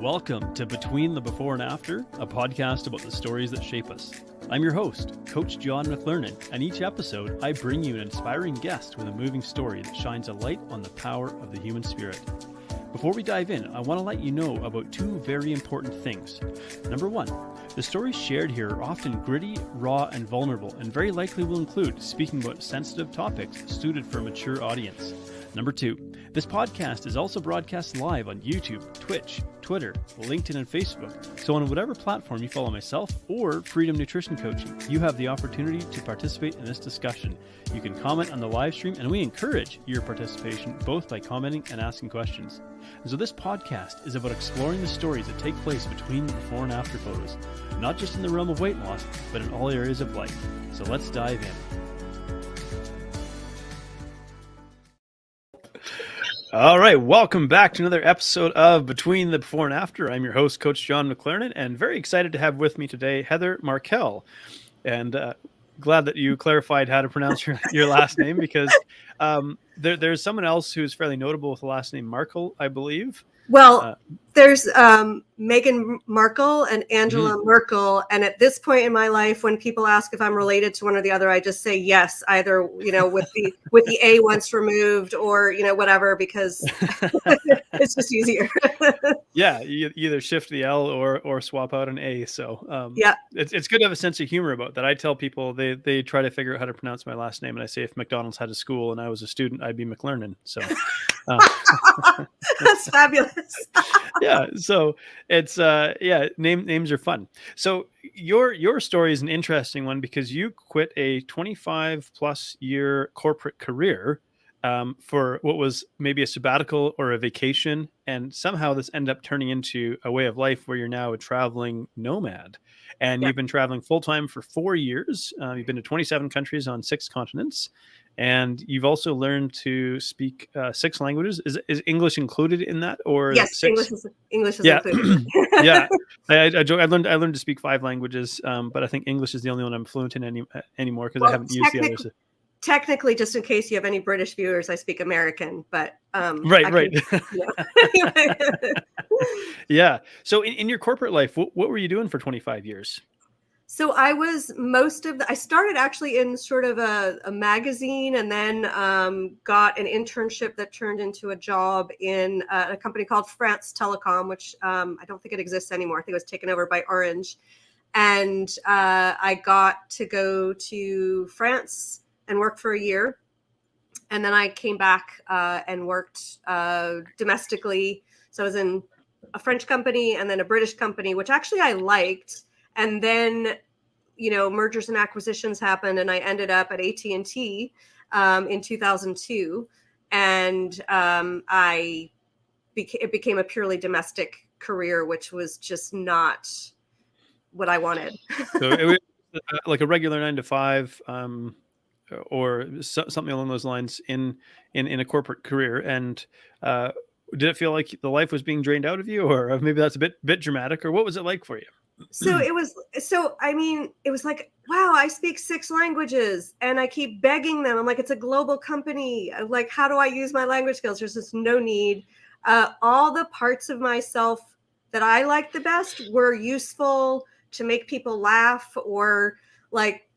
Welcome to Between the Before and After, a podcast about the stories that shape us. I'm your host, Coach John McLernan, and each episode I bring you an inspiring guest with a moving story that shines a light on the power of the human spirit. Before we dive in, I want to let you know about two very important things. Number one, the stories shared here are often gritty, raw, and vulnerable, and very likely will include speaking about sensitive topics suited for a mature audience. Number two, this podcast is also broadcast live on YouTube, Twitch, Twitter, LinkedIn, and Facebook. So on whatever platform you follow myself or Freedom Nutrition Coaching, you have the opportunity to participate in this discussion. You can comment on the live stream, and we encourage your participation both by commenting and asking questions. And so this podcast is about exploring the stories that take place between the before and after photos, not just in the realm of weight loss, but in all areas of life. So let's dive in. All right, welcome back to another episode of Between the Before and After. I'm your host, Coach John McLernan, and very excited to have with me today Heather Markel. And glad that you clarified how to pronounce your last name, because there's someone else who's fairly notable with the last name Markel, I believe. Well, there's Meghan Markle and Angela Merkel. And at this point in my life, when people ask if I'm related to one or the other, I just say yes, either, with the A once removed or, whatever, because it's just easier. Yeah, you either shift the L or swap out an A. So yeah, it's good to have a sense of humor about that. I tell people they try to figure out how to pronounce my last name, and I say if McDonald's had a school and I was a student, I'd be McLernan. So that's fabulous. Yeah, so it's names are fun. So your story is an interesting one because you quit a 25 plus year corporate career for what was maybe a sabbatical or a vacation, and somehow this ended up turning into a way of life where you're now a traveling nomad, and you've been traveling full time for 4 years. You've been to 27 countries on 6 continents. And you've also learned to speak 6 languages. Is English included in that, or yes, 6? English is included. Yeah, I learned to speak 5 languages, but I think English is the only one I'm fluent in anymore because I haven't used the others. Technically, just in case you have any British viewers, I speak American, but right. Yeah. So in your corporate life, what were you doing for 25 years? So I was I started actually in sort of a magazine, and then got an internship that turned into a job in a company called France Telecom, which I don't think it exists anymore. I think it was taken over by Orange. And I got to go to France and work for a year. And then I came back and worked domestically. So I was in a French company and then a British company, which actually I liked. And then, mergers and acquisitions happened, and I ended up at AT&T in 2002. And it became a purely domestic career, which was just not what I wanted. So it was like a regular 9 to 5, or something along those lines in a corporate career. And did it feel like the life was being drained out of you, or maybe that's a bit dramatic, or what was it like for you? So it was like, wow, I speak 6 languages and I keep begging them. I'm like, it's a global company. I'm like, how do I use my language skills? There's just no need. All the parts of myself that I liked the best were useful to make people laugh, or like,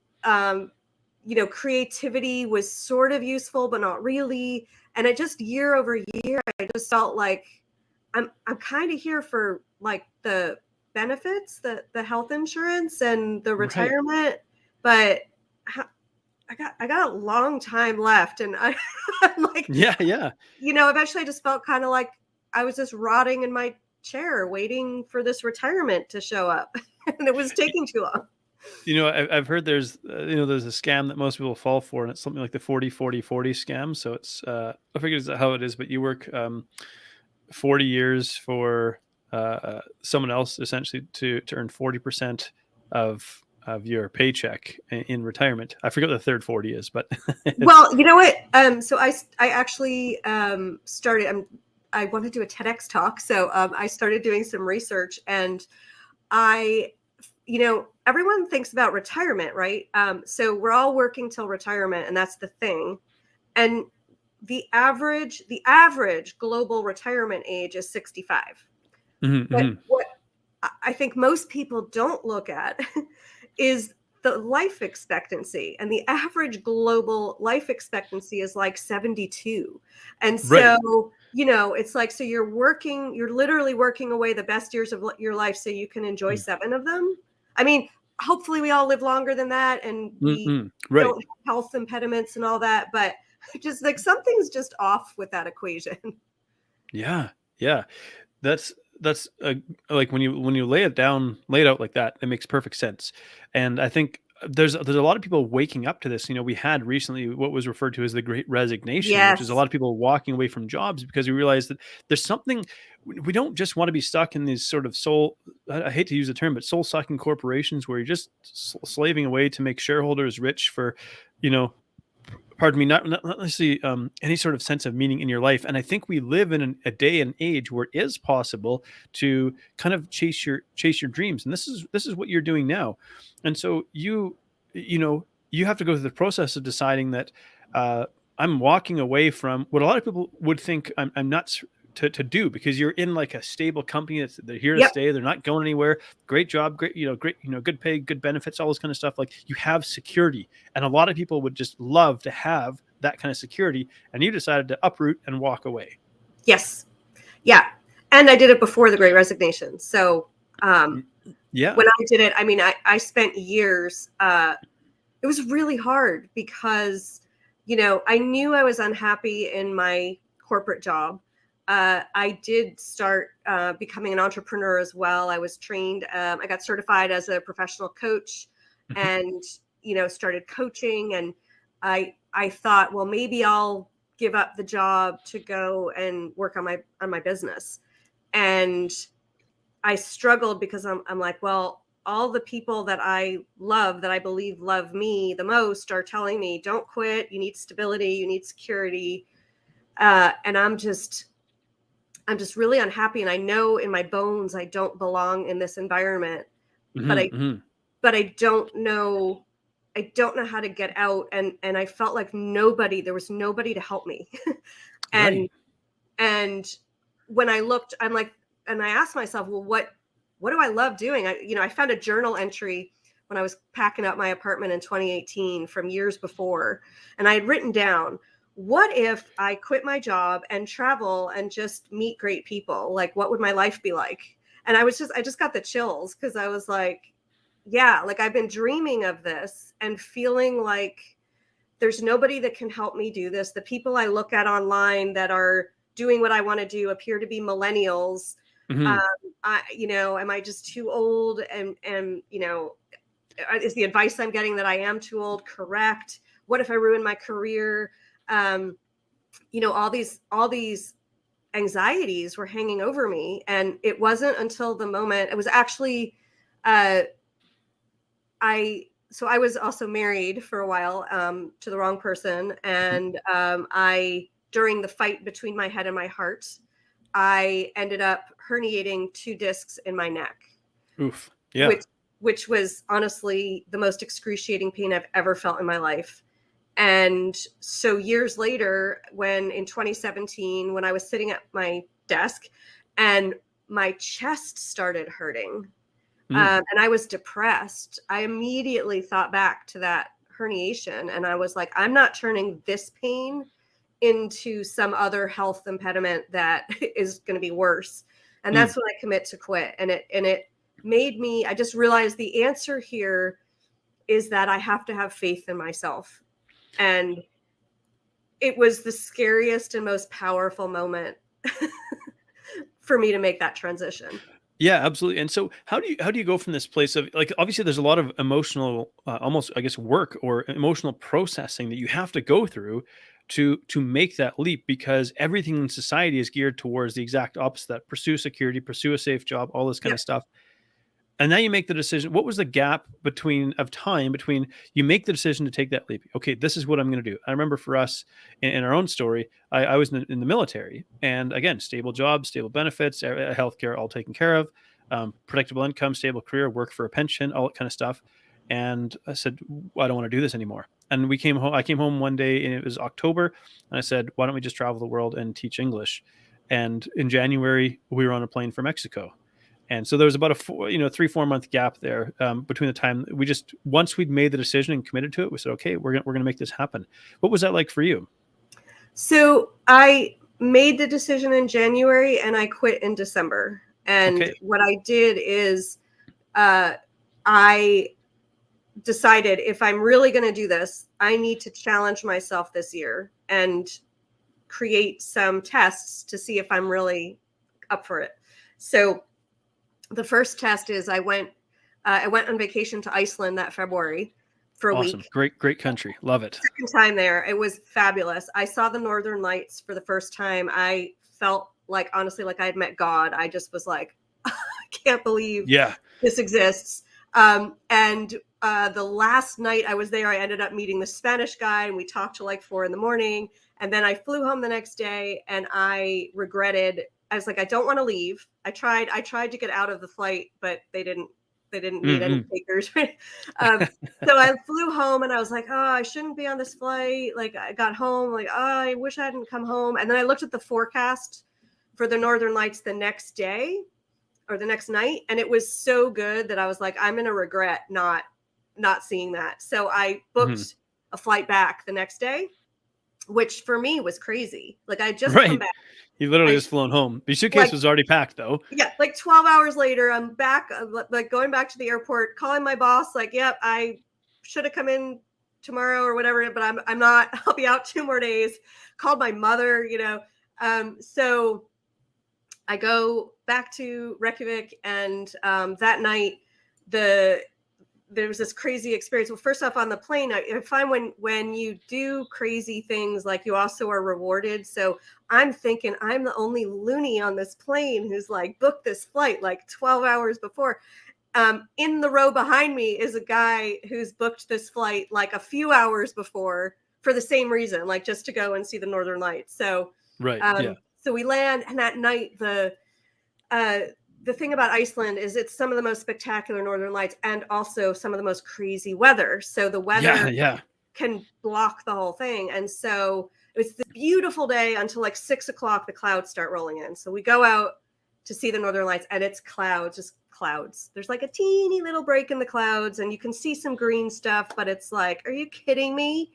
creativity was sort of useful, but not really. And it just year over year, I just felt like I'm kind of here for like the benefits, the health insurance and the retirement, but I got a long time left, and I'm like, yeah. Eventually I just felt kind of like I was just rotting in my chair waiting for this retirement to show up, and it was taking too long. I've heard there's there's a scam that most people fall for, and it's something like the 40-40-40 scam. So it's I figured it's how it is, but you work 40 years for someone else essentially to earn 40% of your paycheck in retirement. I forget what the third 40 is, but well, you know what? So I actually started. I want to do a TEDx talk, so I started doing some research, and everyone thinks about retirement, right? So we're all working till retirement, and that's the thing. And the average global retirement age is 65. Mm-hmm, But mm-hmm. what I think most people don't look at is the life expectancy. And the average global life expectancy is like 72. And Right. so, it's like, so you're literally working away the best years of your life so you can enjoy 7 of them. I mean, hopefully we all live longer than that and we Mm-hmm. Right. don't have health impediments and all that. But just like something's just off with that equation. Yeah. Yeah. That's like when you lay it out like that, it makes perfect sense. And I think there's a lot of people waking up to this. We had recently what was referred to as the Great Resignation, which is a Yes. lot of people walking away from jobs because we realize that there's something. We don't just want to be stuck in these sort of soul. I hate to use the term, but soul sucking corporations where you're just slaving away to make shareholders rich for, you know, pardon me, not necessarily any sort of sense of meaning in your life. And I think we live in a day and age where it is possible to kind of chase your dreams. And this is what you're doing now. And so you have to go through the process of deciding that uh, I'm walking away from what a lot of people would think I'm nuts to do, because you're in like a stable company they're here to Yep. stay, they're not going anywhere, great job, great, good pay, good benefits, all this kind of stuff. Like, you have security, and a lot of people would just love to have that kind of security, and you decided to uproot and walk away. Yes. Yeah. And I did it before the Great Resignation. So Yeah. when I did it, I mean, I spent years. It was really hard because, I knew I was unhappy in my corporate job. I did start becoming an entrepreneur as well. I was trained. I got certified as a professional coach, Mhm. and started coaching. And I thought, well, maybe I'll give up the job to go and work on my business. And I struggled because I'm like, well, all the people that I love, that I believe love me the most, are telling me, don't quit. You need stability. You need security. And I'm just really unhappy. And I know in my bones, I don't belong in this environment, but Mhm, mhm. I don't know. I don't know how to get out. And I felt like there was nobody to help me. and Right. And when I looked, I'm like, and I asked myself, well, what do I love doing? I found a journal entry when I was packing up my apartment in 2018 from years before. And I had written down, what if I quit my job and travel and just meet great people? Like, what would my life be like? And I just got the chills, because I was like, yeah, like I've been dreaming of this and feeling like there's nobody that can help me do this. The people I look at online that are doing what I want to do appear to be millennials. Um, Mhm. am I just too old? And is the advice I'm getting that I am too old correct? What if I ruin my career? Um, all these anxieties were hanging over me, and it wasn't until the moment. It was actually, uh, I was also married for a while, to the wrong person. Mhm. And during the fight between my head and my heart, I ended up herniating 2 discs in my neck, Oof. Yeah. which which was honestly the most excruciating pain I've ever felt in my life. And so years later, when in 2017, when I was sitting at my desk and my chest started hurting, Mm. and I was depressed, I immediately thought back to that herniation. And I was like, I'm not turning this pain into some other health impediment that is going to be worse. And Mm. that's when I commit to quit. And it made me, I just realized the answer here is that I have to have faith in myself. And it was the scariest and most powerful moment for me to make that transition. Yeah, absolutely. And so how do you go from this place of, like, obviously there's a lot of emotional, almost, I guess, work or emotional processing that you have to go through to make that leap, because everything in society is geared towards the exact opposite: that pursue security, pursue a safe job, all this kind Yep. of stuff. And now you make the decision. What was the gap between you make the decision to take that leap? Okay, this is what I'm going to do. I remember for us in our own story, I was in the military, and again, stable job, stable benefits, healthcare, all taken care of, predictable income, stable career, work for a pension, all that kind of stuff. And I said, "Well, I don't want to do this anymore." And we came home. I came home one day, and it was October, and I said, "Why don't we just travel the world and teach English?" And in January, we were on a plane for Mexico. And so there was about a 3-4 month gap there between the time once we'd made the decision and committed to it, we said, okay, we're going to make this happen. What was that like for you? So I made the decision in January and I quit in December. And what I did is I decided if I'm really going to do this, I need to challenge myself this year and create some tests to see if I'm really up for it. So the first test is I went on vacation to Iceland that February for a week. Great country. Love it. Second time there. It was fabulous. I saw the Northern Lights for the first time. I felt like, honestly, like I had met God. I just was like, I can't believe this exists. And the last night I was there, I ended up meeting the Spanish guy and we talked till like 4 a.m. And then I flew home the next day and I regretted. I was like, I don't want to leave. I tried to get out of the flight, but they didn't need any takers. So I flew home and I was like, oh, I shouldn't be on this flight. Like I got home, like, oh, I wish I hadn't come home. And then I looked at the forecast for the Northern Lights the next day or the next night. And it was so good that I was like, I'm going to regret not seeing that. So I booked a flight back the next day, which for me was crazy. Like I just come back. You literally just flown home. Your suitcase was already packed though. Yeah. Like 12 hours later, I'm back, like going back to the airport, calling my boss, like, yep, I should have come in tomorrow or whatever, but I'm not, I'll be out 2 more days. Called my mother, so I go back to Reykjavik and that night there was this crazy experience. Well, first off, on the plane, I find when you do crazy things, like you also are rewarded. So I'm thinking I'm the only loony on this plane who's like booked this flight like 12 hours before. In the row behind me is a guy who's booked this flight like a few hours before for the same reason, like just to go and see the Northern Lights. So, so we land, and that night the thing about Iceland is it's some of the most spectacular Northern Lights and also some of the most crazy weather. So the weather can block the whole thing. And so it was this beautiful day until like 6 o'clock, the clouds start rolling in. So we go out to see the Northern Lights and it's clouds, just clouds. There's like a teeny little break in the clouds and you can see some green stuff, but it's like, are you kidding me?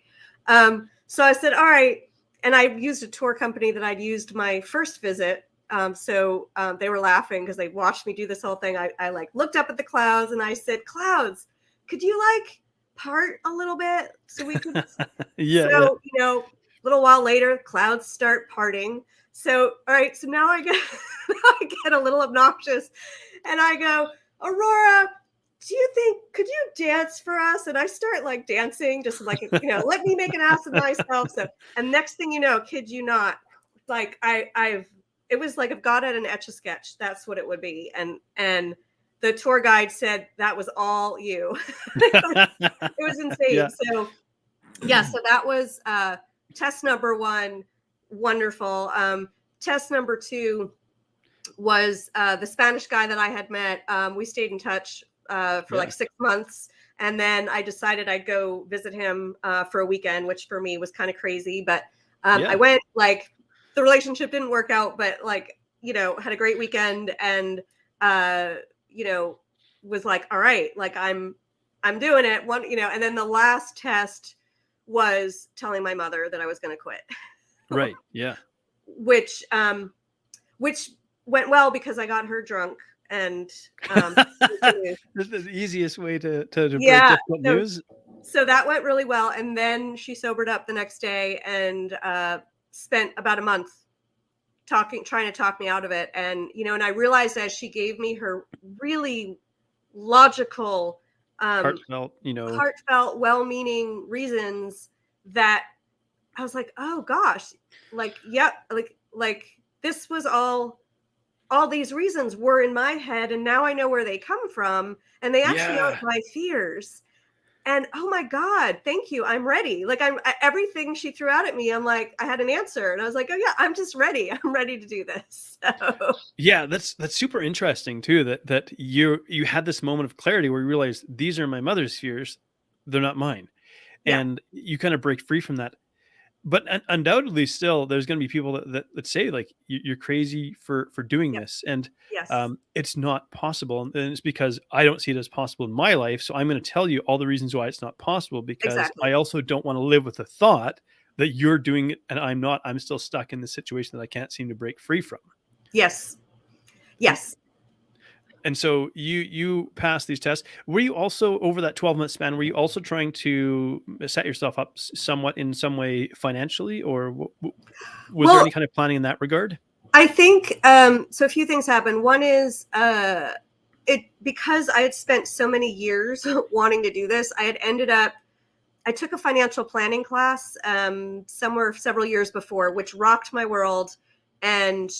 So I said, all right. And I used a tour company that I'd used my first visit. So they were laughing because they watched me do this whole thing. I like looked up at the clouds and I said, clouds, could you like part a little bit so we could, a little while later, clouds start parting. So, all right. So now I get a little obnoxious and I go, Aurora, could you dance for us? And I start like dancing, just like, let me make an ass of myself. So, and next thing you know, kid you not, like it was like if God had an Etch-a-Sketch, that's what it would be. And the tour guide said that was all you. It was insane. Yeah. So that was test number 1, wonderful. Test number 2 was the Spanish guy that I had met. We stayed in touch for like 6 months. And then I decided I'd go visit him for a weekend, which for me was kind of crazy. But I went, like, the relationship didn't work out, but like, had a great weekend and, was like, all right, like I'm doing it. And then the last test was telling my mother that I was going to quit. Right. Yeah. Which went well because I got her drunk and, the easiest way to break difficult news. So that went really well. And then she sobered up the next day and, spent about a month trying to talk me out of it. And, and I realized as she gave me her really logical, heartfelt, well-meaning reasons that I was like, oh gosh, like, like this was all these reasons were in my head. And now I know where they come from. And they actually are my fears. And oh my God, thank you. I'm ready. Like everything she threw out at me, I'm like, I had an answer. And I was like, oh yeah, I'm just ready. I'm ready to do this. So. Yeah, that's super interesting too, that you had this moment of clarity where you realized these are my mother's fears. They're not mine. Yeah. And you kind of break free from that. But undoubtedly still there's going to be people that say like you're crazy for doing Yep. this, and Yes. it's not possible, and it's because I don't see it as possible in my life, so I'm going to tell you all the reasons why it's not possible, because I Exactly. also don't want to live with the thought that you're doing it and I'm not. I'm still stuck in the situation that I can't seem to break free from. Yes. and Yes. and so you passed these tests. Were you also, over that 12-month span, were you also trying to set yourself up somewhat in some way financially, or was there Well, any kind of planning in that regard? I think so. A few things happened. One is it because I had spent so many years wanting to do this. I had ended up. I took a financial planning class somewhere several years before, which rocked my world. And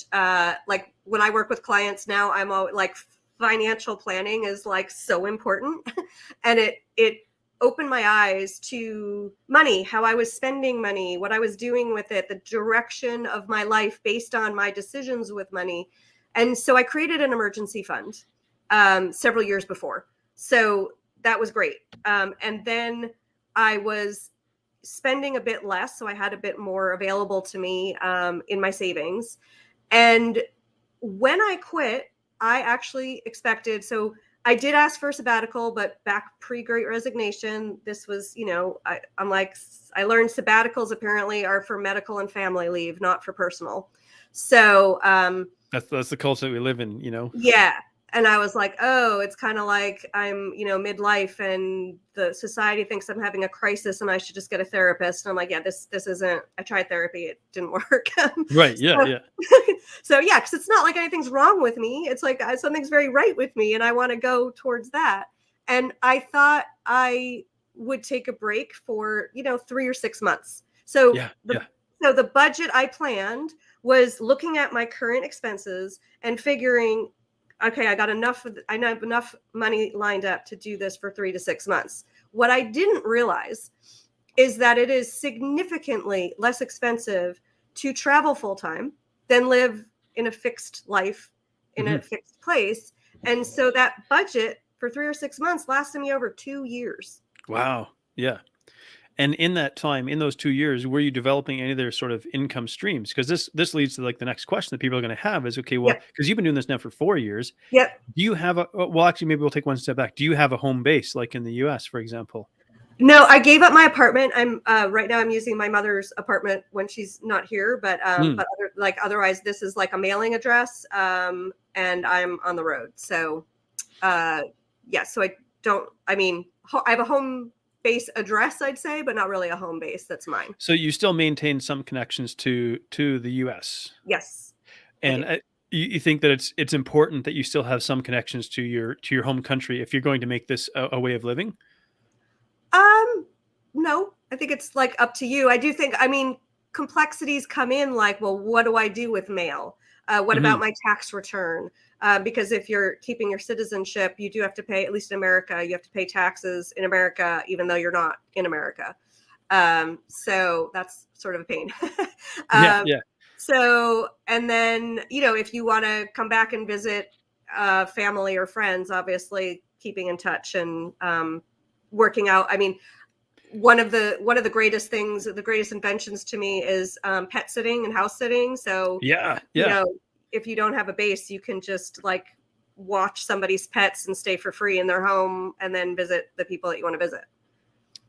like when I work with clients now, I'm all like, financial planning is like so important, and it opened my eyes to money, how I was spending money, what I was doing with it, the direction of my life based on my decisions with money. And so I created an emergency fund several years before. So that was great. And then I was spending a bit less, so I had a bit more available to me in my savings. And when I quit, I actually expected, so I did ask for a sabbatical, but back pre-Great Resignation, this was, I'm like, I learned sabbaticals apparently are for medical and family leave, not for personal. So That's the culture that we live in, yeah. And I was like, oh, it's kind of like I'm, midlife, and the society thinks I'm having a crisis and I should just get a therapist. And I'm like, yeah, this isn't, I tried therapy. It didn't work. Right. Yeah. So, Yeah. so yeah, because it's not like anything's wrong with me. It's like something's very right with me and I want to go towards that. And I thought I would take a break for, 3 or 6 months. So Yeah. Yeah. the budget I planned was looking at my current expenses and figuring, okay, I have enough money lined up to do this for 3 to 6 months. What I didn't realize is that it is significantly less expensive to travel full time than live in a fixed life in a fixed place. And so that budget for 3 or 6 months lasted me over 2 years. Wow. Yeah. And in that time, in those 2 years, were you developing any other sort of income streams? Because this leads to like the next question that people are going to have is, okay, well, Yep. because you've been doing this now for 4 years, Yep. do you have well, actually, maybe we'll take one step back. Do you have a home base like in the US, for example? No, I gave up my apartment. I'm right now I'm using my mother's apartment when she's not here, but otherwise this is like a mailing address, and I'm on the road. So so I have a home base address, I'd say, but not really a home base that's mine. So you still maintain some connections to the US, Yes, I do. and you think that it's important that you still have some connections to your home country if you're going to make this a way of living. No, I think it's like up to you. I do think, complexities come in like, well, what do I do with mail? What about my tax return? Because if you're keeping your citizenship, you do have to pay, at least in America, you have to pay taxes in America, even though you're not in America. So that's sort of a pain. Yeah, yeah. So, and then, if you want to come back and visit family or friends, obviously keeping in touch and working out. One of the greatest things, the greatest inventions to me is pet sitting and house sitting. So, Yeah, yeah. If you don't have a base, you can just like watch somebody's pets and stay for free in their home and then visit the people that you want to visit.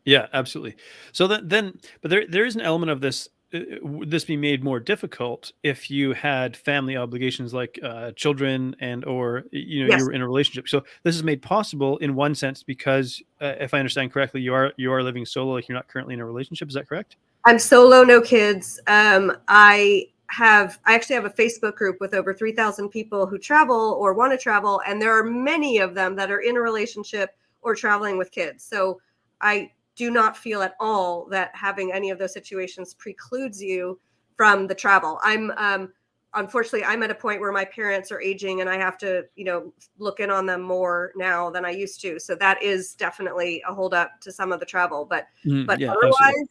Yeah, absolutely. So then, but there is an element of this. Would this be made more difficult if you had family obligations like children and or you Yes, were in a relationship? So this is made possible in one sense because, if I understand correctly, you are living solo, like you're not currently in a relationship. Is that correct? I'm solo, no kids. I actually have a Facebook group with over 3,000 people who travel or want to travel, and there are many of them that are in a relationship or traveling with kids. So I do not feel at all that having any of those situations precludes you from the travel. Unfortunately, I'm at a point where my parents are aging and I have to, look in on them more now than I used to. So that is definitely a holdup to some of the travel. But Yeah, absolutely. otherwise,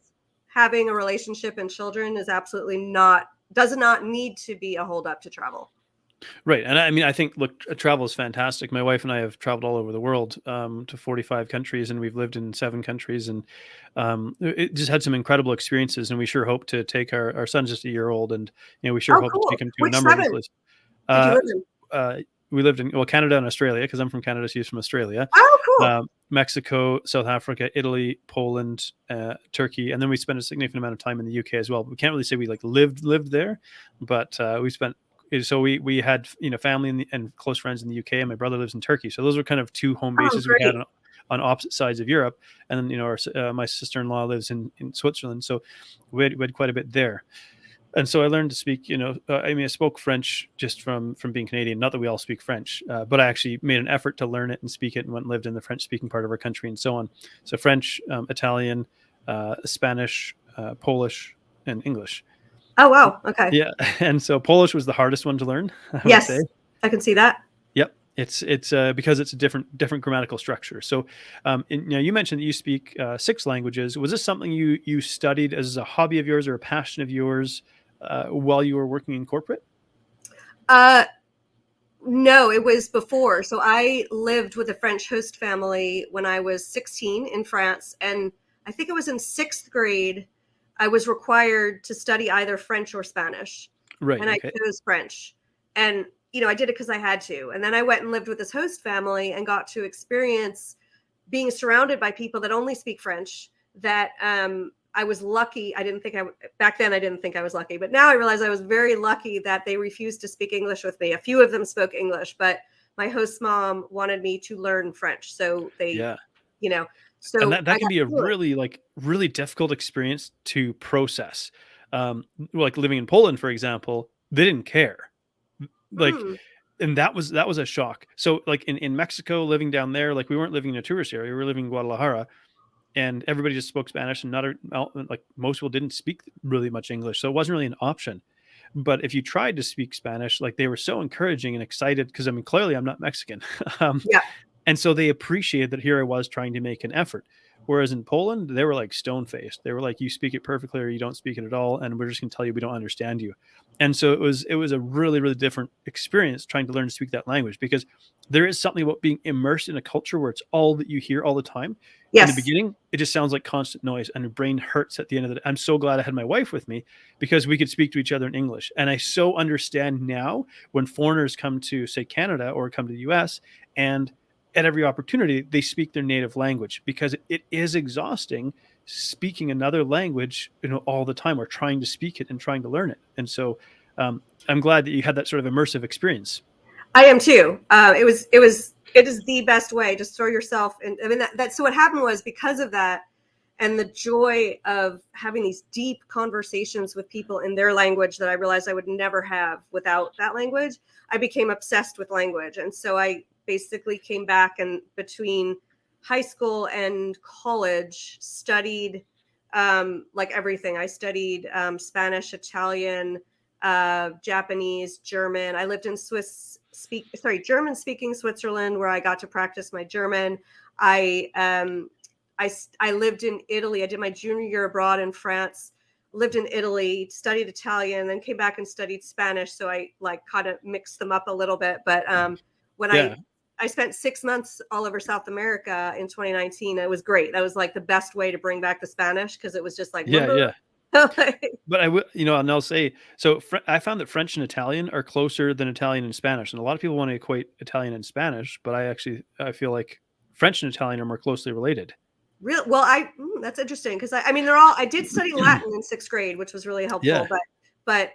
having a relationship and children is absolutely does not need to be a holdup to travel. Right. And I mean, I think, look, travel is fantastic. My wife and I have traveled all over the world, to 45 countries, and we've lived in 7 countries, and it just had some incredible experiences. And we sure hope to take our son's just a year old, and we sure Oh, hope to cool. take him to a Which number of these 7 places. did you Uh, live in? uh, we lived in, well, Canada and Australia, because I'm from Canada, so he's from Australia. Oh, cool. Mexico, South Africa, Italy, Poland, Turkey, and then we spent a significant amount of time in the UK as well. We can't really say we like lived there, but we spent. So we had family and close friends in the UK, and my brother lives in Turkey. So those were kind of two home Oh, bases we had great. on opposite sides of Europe. And then my sister-in-law lives in Switzerland, so we had quite a bit there. And so I learned to speak, I mean, I spoke French just from being Canadian. Not that we all speak French, but I actually made an effort to learn it and speak it, and went and lived in the French-speaking part of our country and so on. So French, Italian, Spanish, Polish, and English. Oh, wow. Okay. Yeah, and so Polish was the hardest one to learn, I would Yes, say. I can see that. Yep, it's because it's a different grammatical structure. So, you mentioned that you speak 6 languages. Was this something you studied as a hobby of yours or a passion of yours while you were working in corporate? Uh, no, it was before. So I lived with a French host family when I was 16 in France, and I think it was in 6th grade. I was required to study either French or Spanish, Right. and I Okay. chose French. And I did it because I had to. And then I went and lived with this host family and got to experience being surrounded by people that only speak French. That I was lucky. I didn't think back then I didn't think I was lucky, but now I realize I was very lucky that they refused to speak English with me. A few of them spoke English, but my host's mom wanted me to learn French. So Yeah. And so that I can got be a to do it. really difficult experience to process. Like living in Poland, for example, they didn't care. Like, Hmm. and that was a shock. So like in Mexico, living down there, like we weren't living in a tourist area, we were living in Guadalajara, and everybody just spoke Spanish, and like most people didn't speak really much English, so it wasn't really an option. But if you tried to speak Spanish, like they were so encouraging and excited, because I mean, clearly I'm not Mexican. um, Yeah. and so they appreciated that here I was trying to make an effort. Whereas in Poland, they were like stone faced. They were like, you speak it perfectly or you don't speak it at all. And we're just going to tell you we don't understand you. And so it was a really different experience trying to learn to speak that language, because there is something about being immersed in a culture where it's all that you hear all the time. In the Yes. beginning, it just sounds like constant noise, and your brain hurts at the end of the day. I'm so glad I had my wife with me, because we could speak to each other in English. And I so understand now when foreigners come to, say, Canada or come to the US, and at every opportunity they speak their native language, because it is exhausting speaking another language all the time, or trying to speak it and trying to learn it. And so I'm glad that you had that sort of immersive experience. I am too. It is the best way. Just throw yourself in. I mean, so what happened was, because of that and the joy of having these deep conversations with people in their language that I realized I would never have without that language, I became obsessed with language. And so I basically came back, and between high school and college studied like everything. I studied Spanish, Italian, Japanese, German. I lived in German speaking Switzerland, where I got to practice my German. I lived in Italy. I did my junior year abroad in France, lived in Italy, studied Italian, then came back and studied Spanish. So I like kind of mixed them up a little bit. But when Yeah. I spent 6 months all over South America in 2019. It was great. That was like the best way to bring back the Spanish, because it was just like, Yeah. like, But I would, and I'll say, so I found that French and Italian are closer than Italian and Spanish. And a lot of people want to equate Italian and Spanish, but I feel like French and Italian are more closely related. real well. That's interesting, because I mean, I did study Latin in 6th grade, which was really helpful. Yeah. But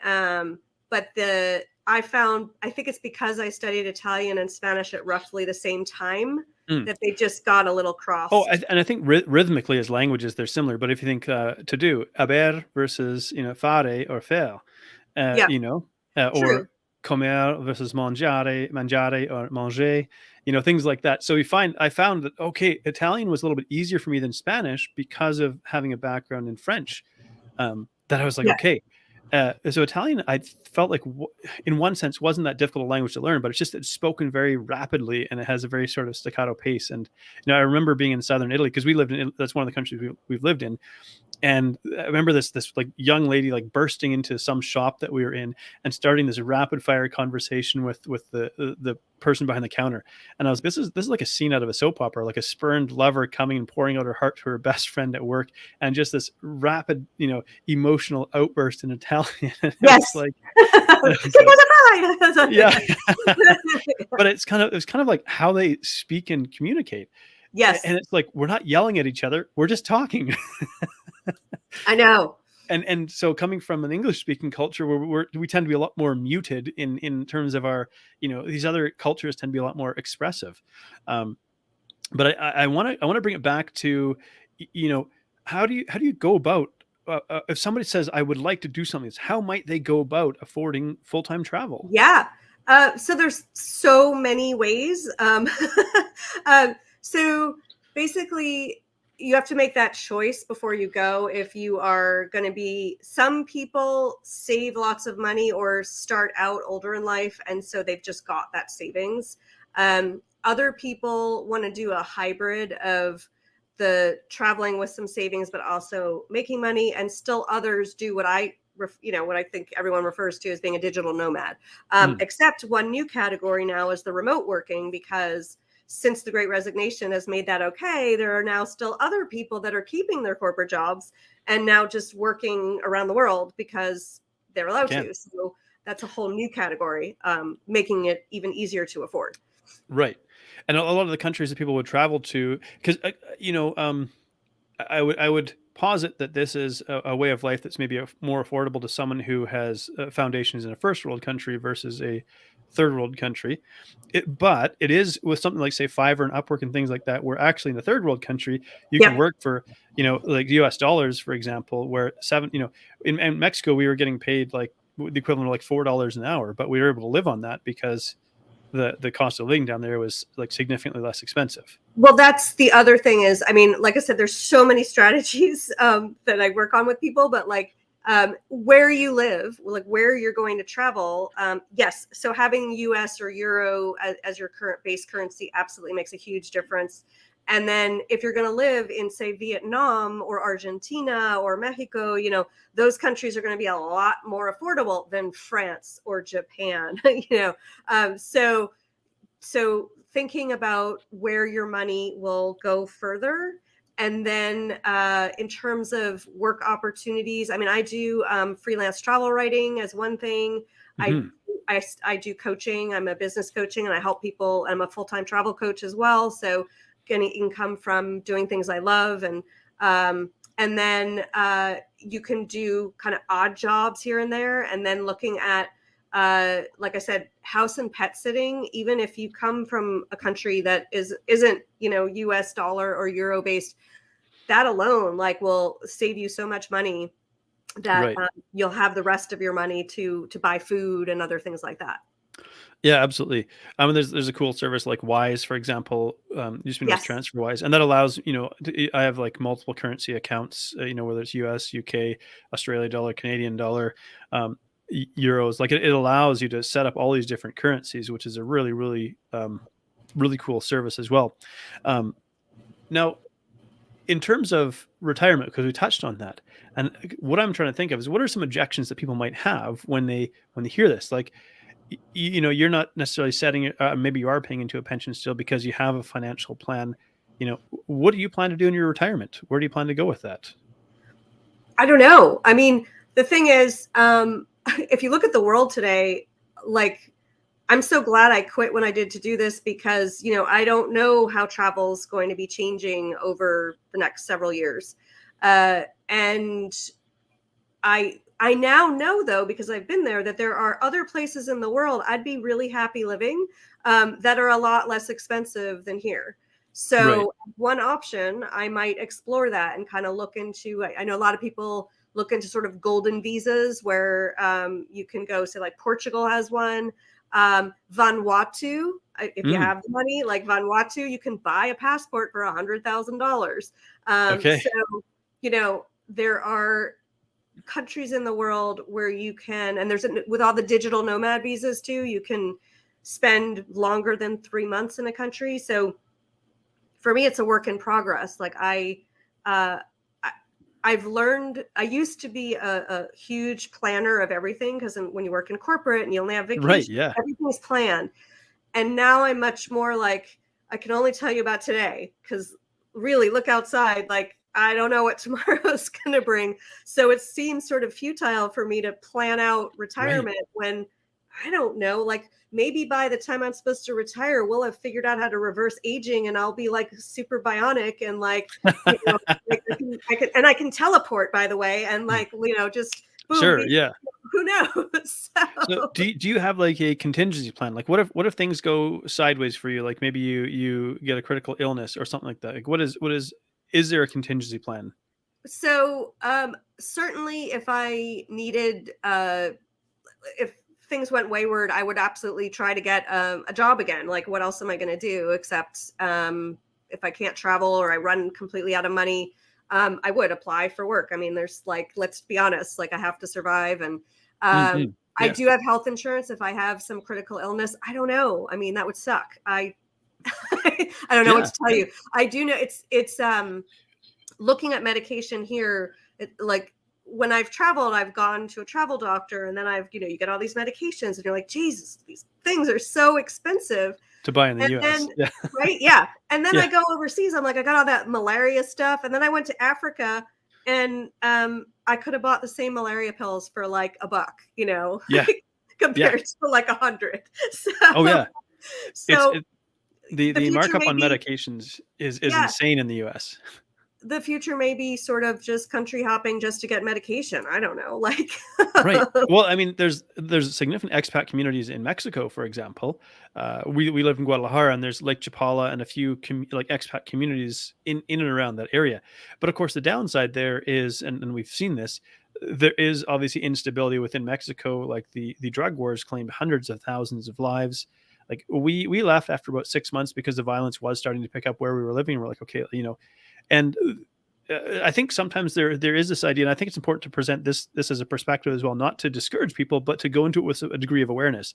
I think it's because I studied Italian and Spanish at roughly the same time that they just got a little crossed. Oh, and I think rhythmically as languages, they're similar. But if you think to do, haber versus, fare or faire, Yeah, or true. comer versus mangiare or manger, things like that. So I found that, okay, Italian was a little bit easier for me than Spanish, because of having a background in French. That I was like, Yeah. okay. So Italian, I felt like, in one sense, wasn't that difficult a language to learn, but it's spoken very rapidly, and it has a very sort of staccato pace. And I remember being in southern Italy, because that's one of the countries we've lived in, And I remember this like young lady like bursting into some shop that we were in and starting this rapid fire conversation with the person behind the counter. And I was, this is like a scene out of a soap opera, like a spurned lover coming and pouring out her heart to her best friend at work, and just this rapid, emotional outburst in Italian. And Yes. Yeah. But it's kind of like how they speak and communicate. Yes. And it's like, we're not yelling at each other, we're just talking. I know. And so coming from an English speaking culture where we tend to be a lot more muted in terms of our, these other cultures tend to be a lot more expressive. But I want to bring it back to, how do you go about, if somebody says, I would like to do something, how might they go about affording full-time travel? Yeah. So there's so many ways. So basically, you have to make that choice before you go. If you are going to be, some people save lots of money or start out older in life, and so they've just got that savings. Other people want to do a hybrid of the traveling with some savings, but also making money. And still others do what I think everyone refers to as being a digital nomad. Except one new category now is the remote working, because since the Great Resignation has made that okay, there are now still other people that are keeping their corporate jobs and now just working around the world because they're allowed to. So that's a whole new category, making it even easier to afford. Right. And a lot of the countries that people would travel to, because, I would posit that this is a way of life that's maybe more affordable to someone who has foundations in a first world country versus a third world country. But it is with something like, say, Fiverr and Upwork and things like that, where actually in a third world country, you can work for, like US dollars, for example, where in Mexico, we were getting paid like the equivalent of like $4 an hour, but we were able to live on that because the cost of living down there was like significantly less expensive. Well, that's the other thing is, I mean, like I said, there's so many strategies that I work on with people, but like where you live, like where you're going to travel. Yes. So having US or Euro as your current base currency absolutely makes a huge difference. And then if you're going to live in, say, Vietnam or Argentina or Mexico, those countries are going to be a lot more affordable than France or Japan, So thinking about where your money will go further. And then in terms of work opportunities, I mean, I do freelance travel writing as one thing. Mm-hmm. I do coaching. I'm a business coaching and I help people. I'm a full-time travel coach as well. So getting income from doing things I love. And then you can do kind of odd jobs here and there. And then looking at, like I said, house and pet sitting, even if you come from a country that isn't, US dollar or euro based, that alone will save you so much money that you'll have the rest of your money to buy food and other things like that. Yeah, absolutely. I mean, there's a cool service like Wise, for example, used to be known as TransferWise, and that allows, I have like multiple currency accounts, whether it's US, UK, Australia dollar, Canadian dollar, euros. Like it allows you to set up all these different currencies, which is a really, really, really cool service as well. Now, in terms of retirement, because we touched on that, and what I'm trying to think of is, what are some objections that people might have when they hear this? Like, you're not necessarily setting, maybe you are paying into a pension still because you have a financial plan. What do you plan to do in your retirement? Where do you plan to go with that? I don't know. I mean, the thing is, if you look at the world today, like, I'm so glad I quit when I did to do this, because, I don't know how travel's going to be changing over the next several years. And I now know, though, because I've been there, that there are other places in the world I'd be really happy living that are a lot less expensive than here. So one option, I might explore that and kind of look into, I know a lot of people look into sort of golden visas where you can go, say, like Portugal has one. Vanuatu, if you have the money, like Vanuatu, you can buy a passport for $100,000. So, there are countries in the world where you can, and with all the digital nomad visas too, you can spend longer than 3 months in a country. So for me, it's a work in progress. Like I've learned, I used to be a huge planner of everything, because when you work in corporate and you only have Right. vacation, Yeah. everything's planned. And now I'm much more like, I can only tell you about today, because really look outside, like I don't know what tomorrow's going to bring. So it seems sort of futile for me to plan out Right. retirement when I don't know, like maybe by the time I'm supposed to retire, we'll have figured out how to reverse aging and I'll be like super bionic and like, like I can teleport, by the way, and like, just boom, Sure. Yeah. who knows? So So do you have like a contingency plan? Like what if things go sideways for you? Like maybe you get a critical illness or something like that. Like is there a contingency plan? Certainly if I needed, if things went wayward, I would absolutely try to get a job again. Like, what else am I going to do except if I can't travel or I run completely out of money, I would apply for work. I mean, there's like, let's be honest, like I have to survive. And Hmm. I Yeah. do have health insurance if I have some critical illness. I don't know. I mean, that would suck. I don't know what Yeah. to tell you. I do know it's looking at medication here, like when I've traveled, I've gone to a travel doctor and then you get all these medications and you're like, Jesus, these things are so expensive. To buy in the And US. then, Yeah. right. Yeah. And then Yeah. I go overseas. I'm like, I got all that malaria stuff. And then I went to Africa and I could have bought the same malaria pills for like $1, Yeah. Yeah. compared to like 100. So, Oh yeah. It's so it, the the the future markup may on be, medications is yeah, insane in the US. the future may be sort of just country hopping just to get medication. I don't know. Like, Right. Well, I mean, there's significant expat communities in Mexico, for example. We live in Guadalajara, and there's Lake Chapala and a few like expat communities in and around that area. But of course, the downside there is, and we've seen this, there is obviously instability within Mexico. Like the drug wars claimed hundreds of thousands of lives. Like we left after about 6 months because the violence was starting to pick up where we were living. We're like, okay, and I think sometimes there is this idea, and I think it's important to present this as a perspective as well, not to discourage people, but to go into it with a degree of awareness.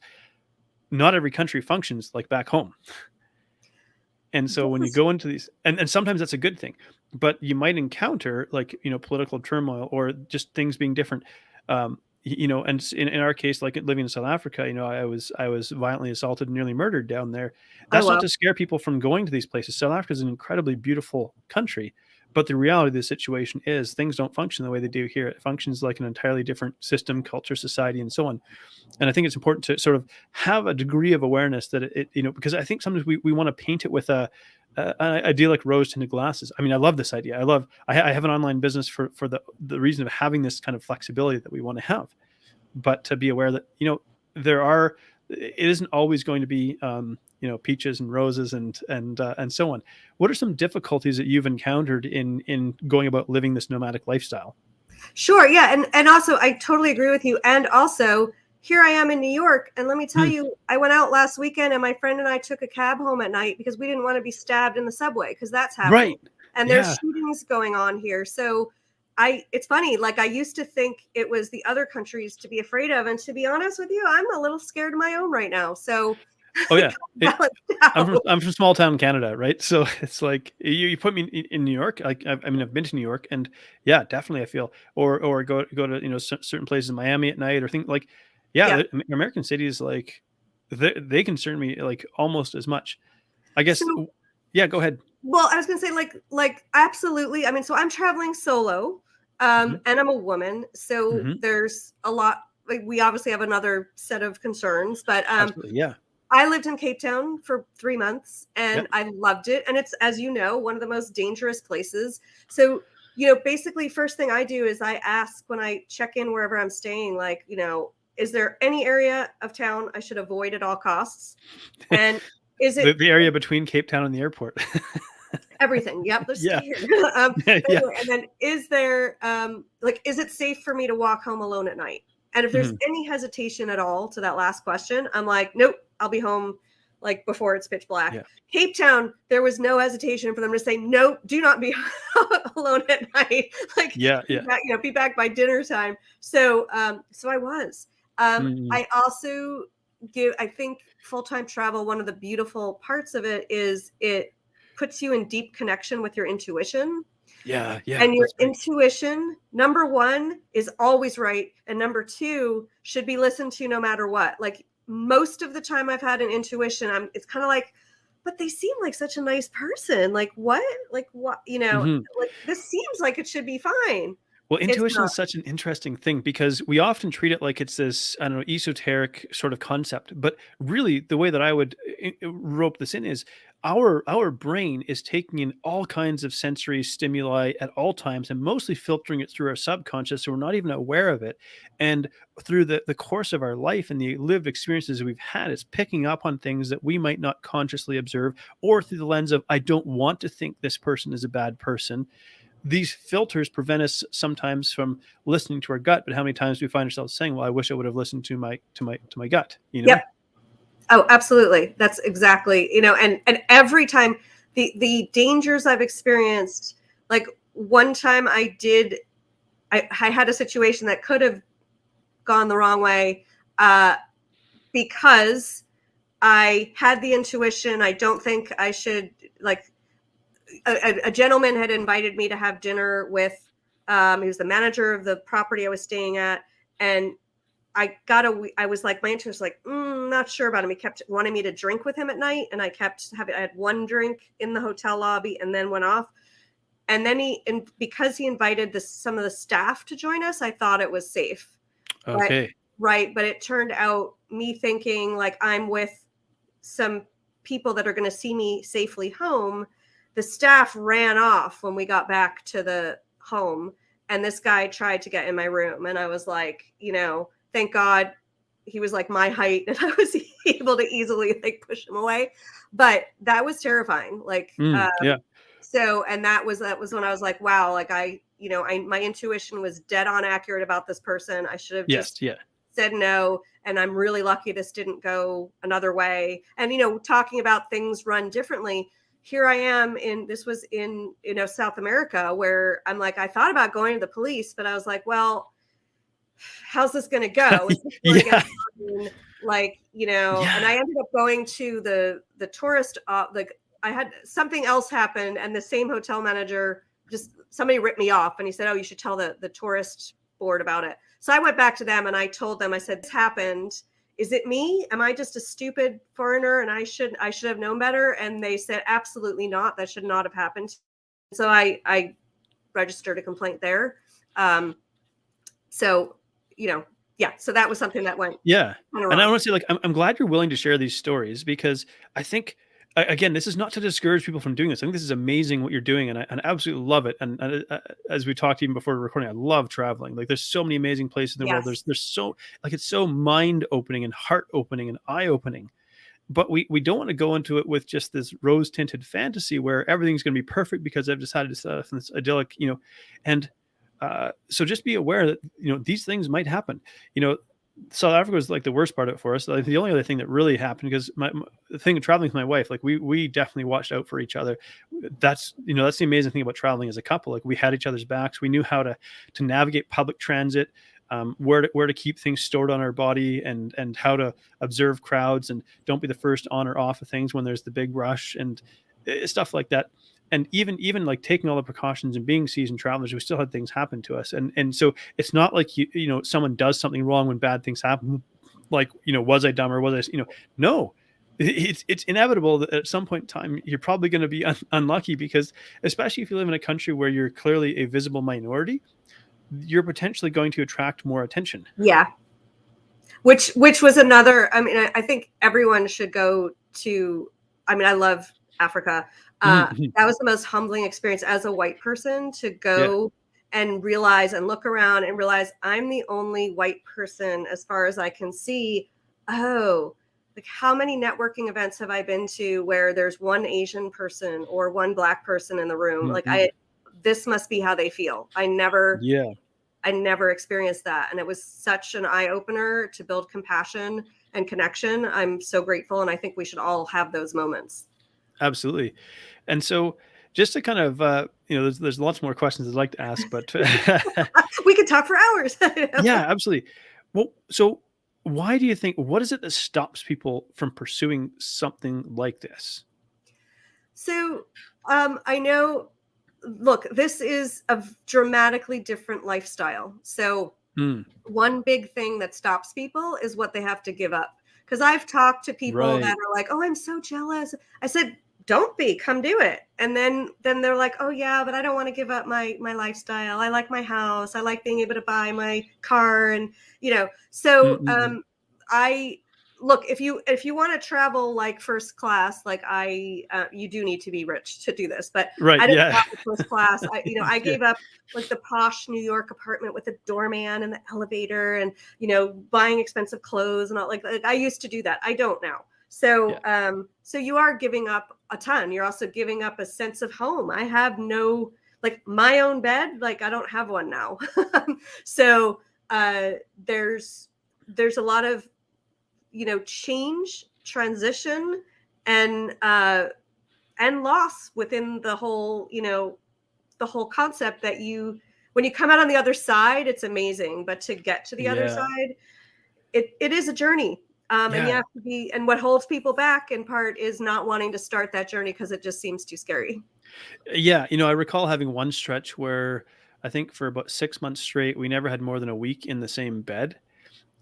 Not every country functions like back home, and so this when you is, go into these, and sometimes that's a good thing, but you might encounter like political turmoil or just things being different. And in our case, like living in South Africa, I was violently assaulted and nearly murdered down there. oh, That's not well, to scare people from going to these places. South Africa is an incredibly beautiful country, but the reality of the situation is things don't function the way they do here. It functions like an entirely different system, culture, society, and so on. And I think it's important to sort of have a degree of awareness that because I think sometimes we want to paint it with an idea like rose tinted glasses. I mean, I love this idea. I have an online business for the reason of having this kind of flexibility that we want to have, but to be aware that it isn't always going to be peaches and roses and so on. What are some difficulties that you've encountered in going about living this nomadic lifestyle? sure. Yeah. And also, I totally agree with you. And also, here I am in New York. And let me tell Hmm. you, I went out last weekend and my friend and I took a cab home at night because we didn't want to be stabbed in the subway, because that's happening. Right. And there's Yeah. shootings going on here. So it's funny. Like, I used to think it was the other countries to be afraid of. And to be honest with you, I'm a little scared of my own right now. So Oh yeah. balance I'm from out. I'm from small town Canada, right? So it's like you put me in New York. Like I mean, I've been to New York, and yeah, definitely I feel or go to certain places in Miami at night or things like yeah, Yeah. American cities like they concern me like almost as much. I guess. So, Yeah, go ahead. well, I was gonna say, like absolutely. I mean, so I'm traveling solo, Hmm. and I'm a woman, so Hmm. there's a lot. Like, we obviously have another set of concerns, but Absolutely, yeah, I lived in Cape Town for 3 months, yeah. and I loved it. And it's, as you know, one of the most dangerous places. So, basically, first thing I do is I ask when I check in wherever I'm staying, like, is there any area of town I should avoid at all costs? And is the it the area between Cape Town and the airport. everything? Yep, they're Yeah, scared. yeah. Anyway, and then is there like, is it safe for me to walk home alone at night? And if there's Mhm. any hesitation at all to that last question, I'm like, nope, I'll be home like before it's pitch black. Yeah, Cape Town, there was no hesitation for them to say, no, do not be alone at night. Like, yeah, yeah. be back by dinner time. So I was. Mhm. I also I think full-time travel, one of the beautiful parts of it is puts you in deep connection with your intuition. Yeah. And your That's right. intuition, number one, is always right. And number two, should be listened to no matter what. Like most of the time I've had an intuition, it's kind of like, but they seem like such a nice person. Like what? Like what? Like this seems like it should be fine. Well, It's intuition not. is such an interesting thing because we often treat it like it's this, I don't know, esoteric sort of concept. But really, the way that I would rope this in is our brain is taking in all kinds of sensory stimuli at all times and mostly filtering it through our subconscious, so we're not even aware of it. And through the course of our life and the lived experiences we've had, it's picking up on things that we might not consciously observe, or through the lens of, I don't want to think this person is a bad person. These filters prevent us sometimes from listening to our gut, but how many times do we find ourselves saying, well, I wish I would have listened to my gut, Yep. Oh, absolutely. That's exactly, and every time the dangers I've experienced, like one time I had a situation that could have gone the wrong way, because I had the intuition. I don't think I should, like, a gentleman had invited me to have dinner with, he was the manager of the property I was staying at. And I was like, my intuition was like, not sure about him. He kept wanting me to drink with him at night. And I had one drink in the hotel lobby and then went off. And then because he invited some of the staff to join us, I thought it was safe. Okay. Right. But it turned out me thinking like I'm with some people that are going to see me safely home. The staff ran off when we got back to the home. And this guy tried to get in my room. And I was like, thank God he was like my height and I was able to easily like push him away. But that was terrifying. Like, Yeah. So, and that was when I was like, wow, like my intuition was dead on accurate about this person. I should have just said no. And I'm really lucky this didn't go another way. And, talking about things run differently, here I am this was in, South America, where I'm like, I thought about going to the police, but I was like, well, how's this going to go? Like, and I ended up going to the tourist, like I had something else happen and the same hotel manager, just somebody ripped me off and he said, oh, you should tell the tourist board about it. So I went back to them and I told them, I said, this happened. Is it me? Am I just a stupid foreigner and I should have known better? And they said, absolutely not. That should not have happened. So I registered a complaint there. So, so that was something that went. Yeah. And I want to say, like, I'm glad you're willing to share these stories because I think, again, this is not to discourage people from doing this. I think this is amazing what you're doing, and I absolutely love it. And as we talked even before recording, I love traveling. Like, there's so many amazing places in the world. There's so, like, it's so mind opening and heart opening and eye opening. But we don't want to go into it with just this rose tinted fantasy where everything's going to be perfect because I've decided to set up this idyllic, and so just be aware that these things might happen. South Africa was like the worst part of it for us. Like, the only other thing that really happened, because the thing of traveling with my wife, like we definitely watched out for each other. That's the amazing thing about traveling as a couple. Like, we had each other's backs. We knew how to navigate public transit, where to keep things stored on our body, and how to observe crowds and don't be the first on or off of things when there's the big rush and stuff like that. And even like taking all the precautions and being seasoned travelers, we still had things happen to us. And so it's not like someone does something wrong when bad things happen. Like, was I dumb or was I, no, it's inevitable that at some point in time, you're probably going to be unlucky, because especially if you live in a country where you're clearly a visible minority, you're potentially going to attract more attention. Yeah. Which was another, I think everyone should go to, I love Africa. That was the most humbling experience as a white person, to go and realize and look around and realize I'm the only white person as far as I can see. Oh, like how many networking events have I been to where there's one Asian person or one Black person in the room? Like this must be how they feel. I never experienced that. And it was such an eye opener to build compassion and connection. I'm so grateful. And I think we should all have those moments. Absolutely. And so just to kind of, there's lots more questions I'd like to ask, but we could talk for hours. Yeah, absolutely. Well, so why do you think, what is it that stops people from pursuing something like this? So I know, look, this is a dramatically different lifestyle. So Mm, one big thing that stops people is what they have to give up. Because I've talked to people that right. are like, "Oh, I'm so jealous." I said, "Don't be, come do it." And then they're like, "Oh yeah, but I don't want to give up my lifestyle. I like my house. I like being able to buy my car." And so Mm-mm. I look, if you want to travel like first class, like you do need to be rich to do this. But Right. I didn't Yeah. travel first class. I Yeah. gave up like the posh New York apartment with the doorman and the elevator, and buying expensive clothes and all, like I used to do that. I don't now. Yeah. So you are giving up a ton. You're also giving up a sense of home. I have no, like, my own bed, like I don't have one now. So uh there's a lot of change, transition, and loss within the whole concept that when you come out on the other side, it's amazing. But to get to the other Yeah. side, it is a journey. And you Yeah. have to be, and what holds people back in part is not wanting to start that journey because it just seems too scary. Yeah. I recall having one stretch where I think for about 6 months straight, we never had more than a week in the same bed.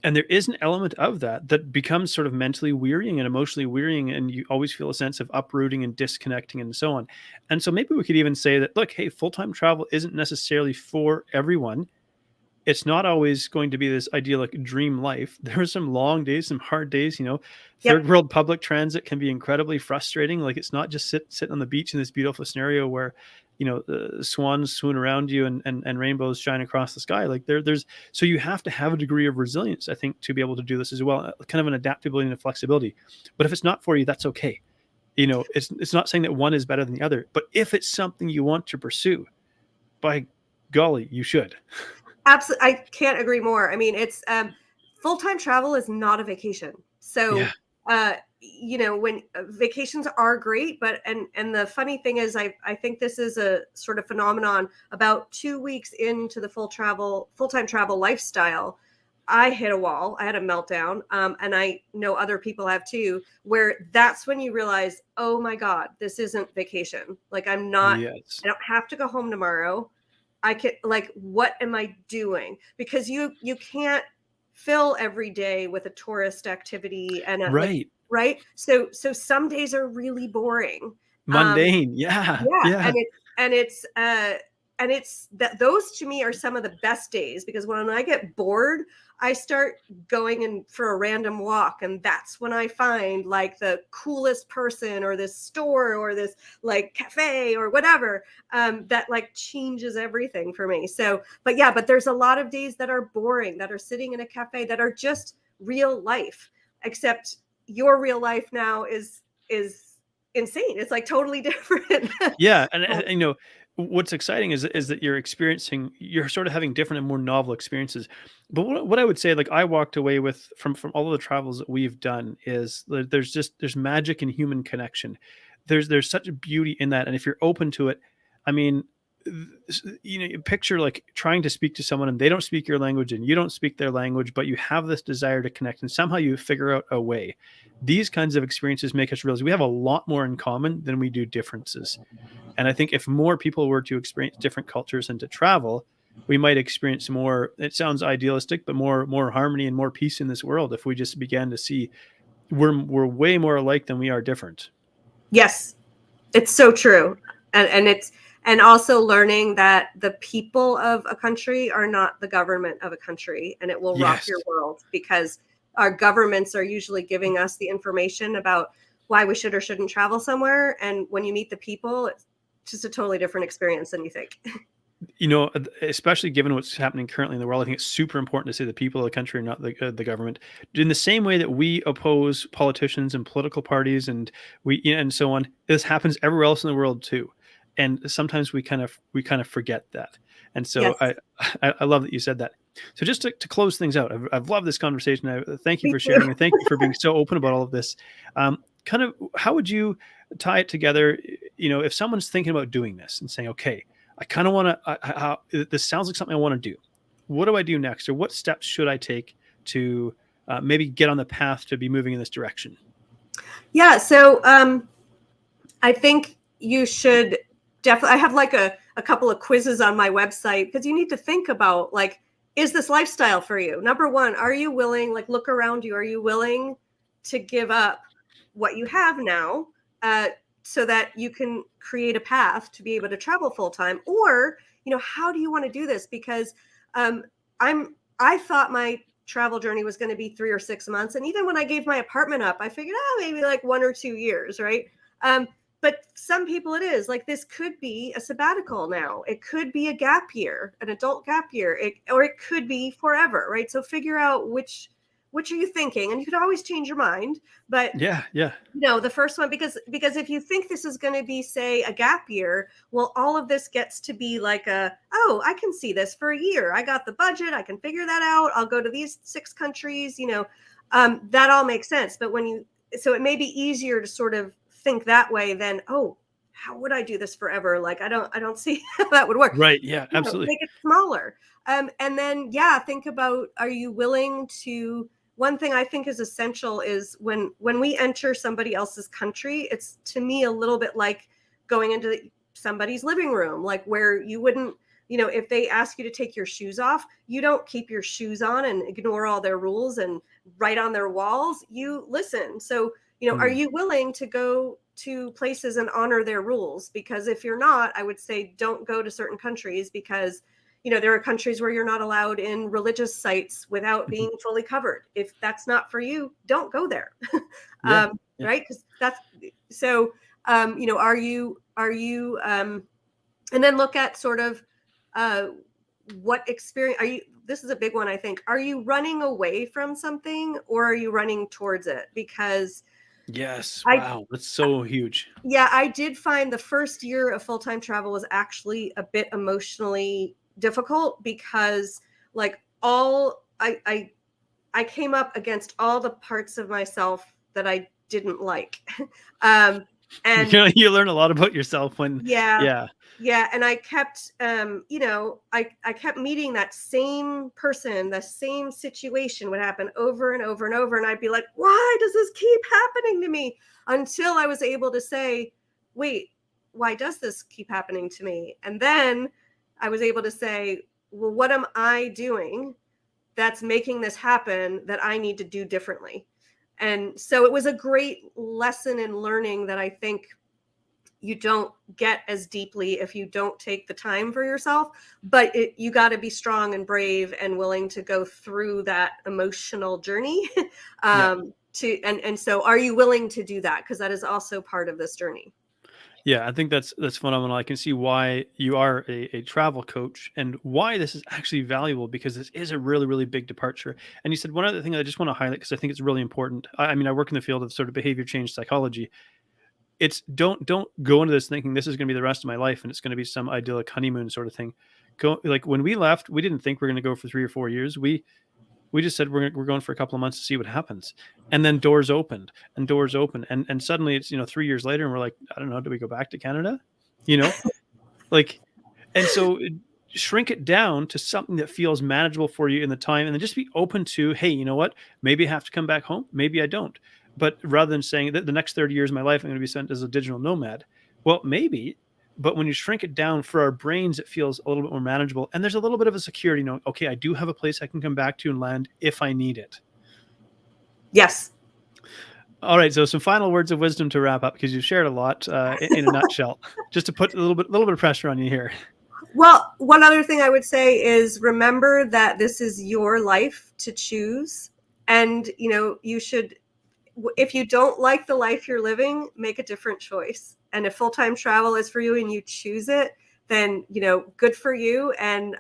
And there is an element of that that becomes sort of mentally wearying and emotionally wearying, and you always feel a sense of uprooting and disconnecting and so on. And so maybe we could even say that, look, hey, full-time travel isn't necessarily for everyone. It's not always going to be this idyllic dream life. There are some long days, some hard days. Third Yep. world public transit can be incredibly frustrating. Like, it's not just sitting on the beach in this beautiful scenario where the swans swoon around you and rainbows shine across the sky. Like, there's so you have to have a degree of resilience, I think, to be able to do this as well. Kind of an adaptability and a flexibility. But if it's not for you, that's okay. It's not saying that one is better than the other. But if it's something you want to pursue, by golly, you should. Absolutely. I can't agree more. I mean, it's full-time travel is not a vacation. So, Yeah. when vacations are great, but and the funny thing is, I think this is a sort of phenomenon. About 2 weeks into the full-time travel lifestyle, I hit a wall. I had a meltdown, and I know other people have too. Where that's when you realize, oh my God, this isn't vacation. Like, I'm not. Yes. I don't have to go home tomorrow. I can, like, what am I doing? Because you can't fill every day with a tourist activity and a, like, Right. right? So some days are really boring. Um, Mundane. Yeah. yeah, Yeah. and it's that those to me are some of the best days, because when I get bored, I start going in for a random walk, and that's when I find like the coolest person or this store or this like cafe or whatever, that like changes everything for me. So, but yeah, but there's a lot of days that are boring, that are sitting in a cafe, that are just real life, except your real life now is insane. It's like totally different. Yeah, and what's exciting is that you're sort of having different and more novel experiences. But what I would say, like, I walked away with from all of the travels that we've done, is that there's magic in human connection. There's such a beauty in that, and if you're open to it, I mean, you picture like trying to speak to someone and they don't speak your language and you don't speak their language, but you have this desire to connect and somehow you figure out a way. These kinds of experiences make us realize we have a lot more in common than we do differences. And I think if more people were to experience different cultures and to travel, we might experience more, it sounds idealistic, but more harmony and more peace in this world if we just began to see we're way more alike than we are different. Yes, it's so true. And also learning that the people of a country are not the government of a country, and it will rock Yes. your world, because our governments are usually giving us the information about why we should or shouldn't travel somewhere. And when you meet the people, it's just a totally different experience than you think. Especially given what's happening currently in the world, I think it's super important to say the people of the country are not the government. In the same way that we oppose politicians and political parties, and and so on, this happens everywhere else in the world too. And sometimes we kind of forget that. And so Yes, I love that you said that. So just to close things out, I've loved this conversation. Thank you me for too. sharing, and thank you for being so open about all of this. Kind of, how would you tie it together? If someone's thinking about doing this and saying, okay, I kind of want to, this sounds like something I want to do. What do I do next? Or what steps should I take to maybe get on the path to be moving in this direction? Yeah. So I think you should definitely, I have like a couple of quizzes on my website, because you need to think about, like, is this lifestyle for you? Number one, are you willing, like, look around you, are you willing to give up what you have now, so that you can create a path to be able to travel full time? Or, how do you want to do this? Because I thought my travel journey was going to be 3 or 6 months. And even when I gave my apartment up, I figured, maybe like 1 or 2 years, right? But some people, it is like, this could be a sabbatical now. It could be a gap year, an adult gap year, or it could be forever, right? So figure out which are you thinking, and you can always change your mind. But yeah. the first one, because if you think this is going to be, say, a gap year, well, all of this gets to be like I can see this for a year. I got the budget. I can figure that out. I'll go to these 6 countries, that all makes sense. But so it may be easier to sort of think that way than, how would I do this forever? Like, I don't see how that would work. Right. Yeah, absolutely. Make it smaller. And then, think about, are you willing to, one thing I think is essential is when we enter somebody else's country, it's, to me, a little bit like going into somebody's living room, like where you wouldn't, if they ask you to take your shoes off, you don't keep your shoes on and ignore all their rules and write on their walls. You listen. So, are you willing to go to places and honor their rules? Because if you're not, I would say don't go to certain countries, because there are countries where you're not allowed in religious sites without being fully covered. If that's not for you, don't go there. Right? Because that's so. Are you? And then look at sort of what experience are you? This is a big one, I think. Are you running away from something, or are you running towards it? Because yes, wow, that's so huge. Yeah, I did find the first year of full-time travel was actually a bit emotionally difficult, because like I came up against all the parts of myself that I didn't like. And you learn a lot about yourself when and I kept I kept meeting that same person, the same situation would happen over and over and over, and I'd be like, why does this keep happening to me? Until I was able to say, wait, why does this keep happening to me? And then I was able to say, well, what am I doing that's making this happen that I need to do differently? And so it was a great lesson in learning that I think you don't get as deeply if you don't take the time for yourself. But you got to be strong and brave and willing to go through that emotional journey. And so are you willing to do that? Because that is also part of this journey. Yeah, I think that's phenomenal. I can see why you are a travel coach and why this is actually valuable, because this is a really, really big departure. And you said one other thing that I just want to highlight, because I think it's really important. I mean, I work in the field of sort of behavior change psychology. It's don't go into this thinking this is going to be the rest of my life and it's going to be some idyllic honeymoon sort of thing. Go, like when we left, we didn't think we were going to go for 3 or 4 years. We just said we're going for a couple of months to see what happens. And then doors opened. And suddenly it's, 3 years later and we're like, I don't know, do we go back to Canada? Like, and so shrink it down to something that feels manageable for you in the time, and then just be open to, hey, you know what? Maybe I have to come back home. Maybe I don't. But rather than saying that the next 30 years of my life, I'm going to be spent as a digital nomad. Well, maybe. But when you shrink it down for our brains, it feels a little bit more manageable. And there's a little bit of a security, okay, I do have a place I can come back to and land if I need it. Yes. All right. So some final words of wisdom to wrap up, because you've shared a lot in a nutshell, just to put a little bit of pressure on you here. Well, one other thing I would say is remember that this is your life to choose. And, you should, if you don't like the life you're living, make a different choice. And if full-time travel is for you and you choose it, then, good for you. And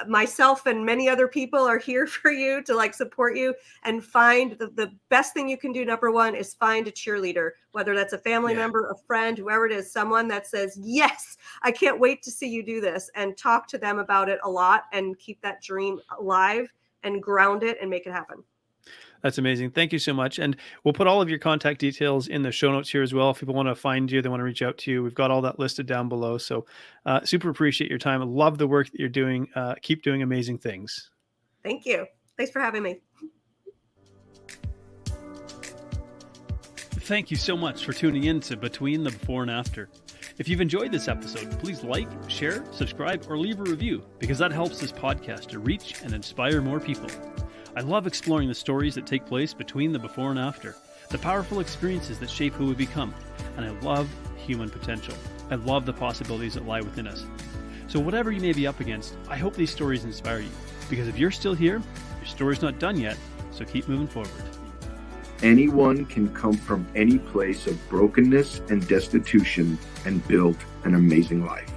myself and many other people are here for you to support you, and find the best thing you can do. Number one is find a cheerleader, whether that's a family member, a friend, whoever it is, someone that says, yes, I can't wait to see you do this, and talk to them about it a lot and keep that dream alive and ground it and make it happen. That's amazing. Thank you so much. And we'll put all of your contact details in the show notes here as well. If people want to find you, they want to reach out to you, we've got all that listed down below. So super appreciate your time. I love the work that you're doing. Keep doing amazing things. Thank you. Thanks for having me. Thank you so much for tuning in to Between the Before and After. If you've enjoyed this episode, please like, share, subscribe, or leave a review, because that helps this podcast to reach and inspire more people. I love exploring the stories that take place between the before and after, the powerful experiences that shape who we become, and I love human potential. I love the possibilities that lie within us. So whatever you may be up against, I hope these stories inspire you, because if you're still here, your story's not done yet, so keep moving forward. Anyone can come from any place of brokenness and destitution and build an amazing life.